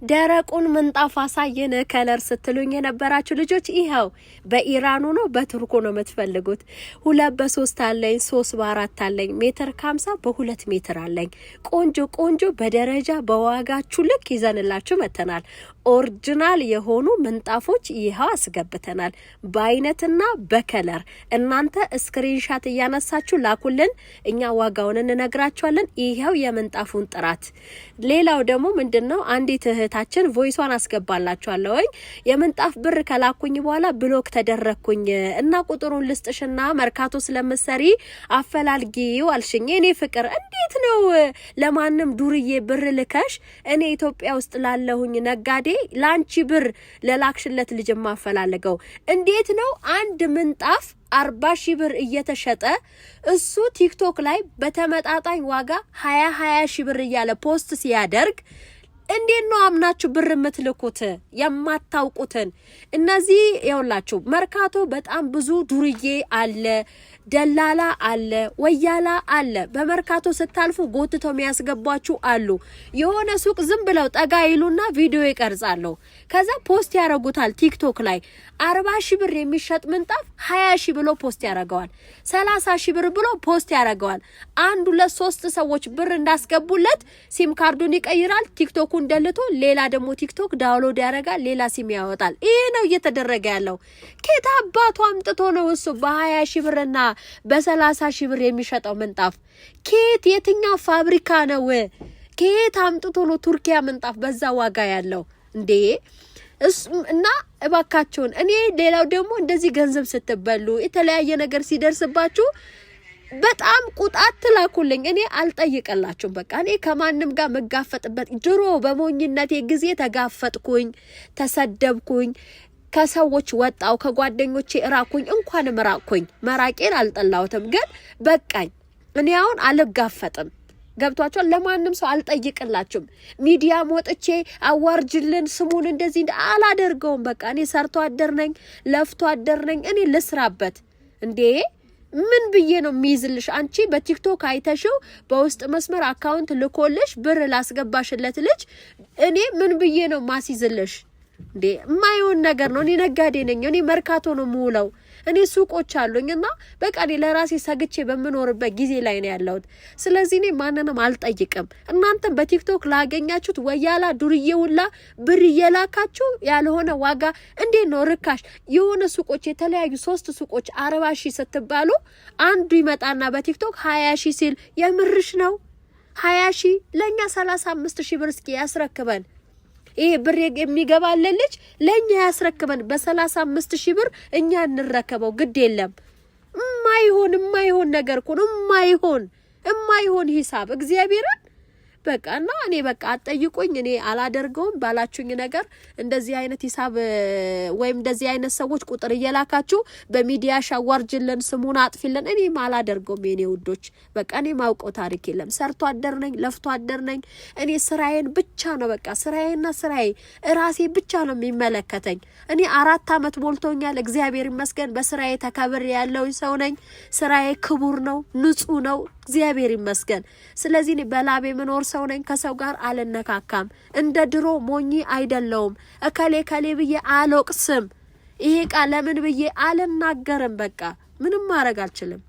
ደረቁን ምንጣፍ አሳየን ከለር ስትሉኝ የነበራችሁ ልጆች ይኸው በኢራኑ ነው በቱርኩ ነው የምትፈልጉት። 2 በ3 አለኝ፣ 3 በ4 አለኝ፣ ሜትር ከ50 በ2 ሜትር አለኝ። ቆንጆ ቆንጆ በደረጃ በዋጋችሁ ልክ ይዘንላችሁ መተናል። ኦሪጂናል የሆኑ ምንጣፎች ይኸው አስገብተናል በአይነትና በከለር። እናንተ ስክሪንሻት እያነሳችሁ ላኩልን፣ እኛ ዋጋውን እንነግራችኋለን። ይኸው የምንጣፉን ጥራት። ሌላው ደግሞ ምንድነው አንዲት እህታችን ቮይሷን አስገባላችኋለሁ። የምንጣፍ ብር ከላኩኝ በኋላ ብሎክ ተደረኩኝ እና ቁጥሩን ልስጥሽና መርካቶ ስለምሰሪ አፈላልጊው አልሽኝ። እኔ ፍቅር እንዴት ነው ለማንም ዱርዬ ብር ልከሽ እኔ ኢትዮጵያ ውስጥ ላለሁኝ ነጋዴ ላንቺ ብር ለላክሽለት ልጅ ማፈላለገው? እንዴት ነው አንድ ምንጣፍ 40 ሺህ ብር እየተሸጠ እሱ ቲክቶክ ላይ በተመጣጣኝ ዋጋ 20 ሺህ ብር እያለ ፖስት ሲያደርግ እንዴት ነው አምናችሁ ብር የምትልኩት? የማታውቁትን እነዚህ ይኸውላችሁ፣ መርካቶ በጣም ብዙ ዱርዬ አለ፣ ደላላ አለ፣ ወያላ አለ። በመርካቶ ስታልፉ ጎትተው የሚያስገቧችሁ አሉ። የሆነ ሱቅ ዝም ብለው ጠጋ ይሉና ቪዲዮ ይቀርጻሉ። ከዛ ፖስት ያረጉታል ቲክቶክ ላይ 40 ሺህ ብር የሚሸጥ ምንጣፍ 20 ሺህ ብሎ ፖስት ያረጋዋል። 30 ሺህ ብር ብሎ ፖስት ያረጋዋል። 1 2 3 ሰዎች ብር እንዳስገቡለት ሲም ካርዱን ይቀይራል። ቲክቶኩን ደልቶ ሌላ ደግሞ ቲክቶክ ዳውንሎድ ያረጋል፣ ሌላ ሲም ያወጣል። ይሄ ነው እየተደረገ ያለው። ከታ አባቱ አምጥቶ ነው እሱ በ20 ሺህ ብርና በ30 ሺህ ብር የሚሸጠው ምንጣፍ? ከየት የትኛው ፋብሪካ ነው? ከየት አምጥቶ ነው ቱርኪያ ምንጣፍ በዛ ዋጋ ያለው እንዴ? እና እባካችሁን እኔ ሌላው ደግሞ እንደዚህ ገንዘብ ስትበሉ የተለያየ ነገር ሲደርስባችሁ በጣም ቁጣት ትላኩልኝ። እኔ አልጠይቀላችሁም። በቃ እኔ ከማንም ጋር መጋፈጥበት ድሮ በሞኝነቴ ጊዜ ተጋፈጥኩኝ፣ ተሰደብኩኝ፣ ከሰዎች ወጣው፣ ከጓደኞቼ እራኩኝ። እንኳንም ራኩኝ፣ መራቄን አልጠላሁትም። ግን በቃኝ። እኔ አሁን አልጋፈጥም። ገብቷቸዋል። ለማንም ሰው አልጠይቅላችሁም። ሚዲያ ወጥቼ አዋርጅልን ስሙን እንደዚህ አላደርገውም። በቃ እኔ ሰርቶ አደር ነኝ፣ ለፍቶ አደር ነኝ። እኔ ልስራበት እንዴ? ምን ብዬ ነው የሚይዝልሽ? አንቺ በቲክቶክ አይተሽው በውስጥ መስመር አካውንት ልኮልሽ ብር ላስገባሽለት ልጅ እኔ ምን ብዬ ነው ማስይዝልሽ እንዴ? የማይሆን ነገር ነው። እኔ ነጋዴ ነኝ። እኔ መርካቶ ነው የምውለው። እኔ ሱቆች አሉኝና በቃ እኔ ለራሴ ሰግቼ በምኖርበት ጊዜ ላይ ነው ያለሁት። ስለዚህ እኔ ማንንም አልጠይቅም። እናንተም በቲክቶክ ላገኛችሁት ወያላ ዱርዬ ሁላ ብር እየላካችሁ ያልሆነ ዋጋ እንዴት ነው ርካሽ የሆነ ሱቆች የተለያዩ 3 ሱቆች 40 ሺህ ስትባሉ አንዱ ይመጣና በቲክቶክ 20 ሺህ ሲል የምርሽ ነው? 20 ሺህ ለኛ 35 ሺህ ብር እስኪ ያስረክበን። ይሄ ብር የሚገባልን ልጅ ለኛ ያስረክበን። በ35 ሺህ ብር እኛ እንረከበው። ግድ የለም። የማይሆን ነገር እኮ ነው። የማይሆን ሂሳብ እግዚአብሔርን በቃ እና እኔ በቃ አጠይቁኝ። እኔ አላደርገውም ባላችሁኝ ነገር እንደዚህ አይነት ሂሳብ ወይም እንደዚህ አይነት ሰዎች ቁጥር እየላካችሁ በሚዲያ ሻዋርጅልን ስሙን አጥፊልን እኔ አላደርገውም። የኔ ውዶች በቃ እኔ ማውቀው ታሪክ የለም። ሰርቶ አደር ነኝ፣ ለፍቶ አደር ነኝ። እኔ ስራዬን ብቻ ነው በቃ ስራዬና ስራዬ ራሴ ብቻ ነው የሚመለከተኝ። እኔ 4 አመት ሞልቶኛል። እግዚአብሔር ይመስገን በስራዬ ተከብሬ ያለው ሰው ነኝ። ስራዬ ክቡር ነው፣ ንጹህ ነው። እግዚአብሔር ይመስገን። ስለዚህ እኔ በላቤ መኖር ሰው ነኝ። ከሰው ጋር አልነካካም። እንደ ድሮ ሞኝ አይደለውም። እከሌ ብዬ አልወቅስም። ይሄ ቃል ለምን ብዬ አልናገርም። በቃ ምንም ማድረግ አልችልም።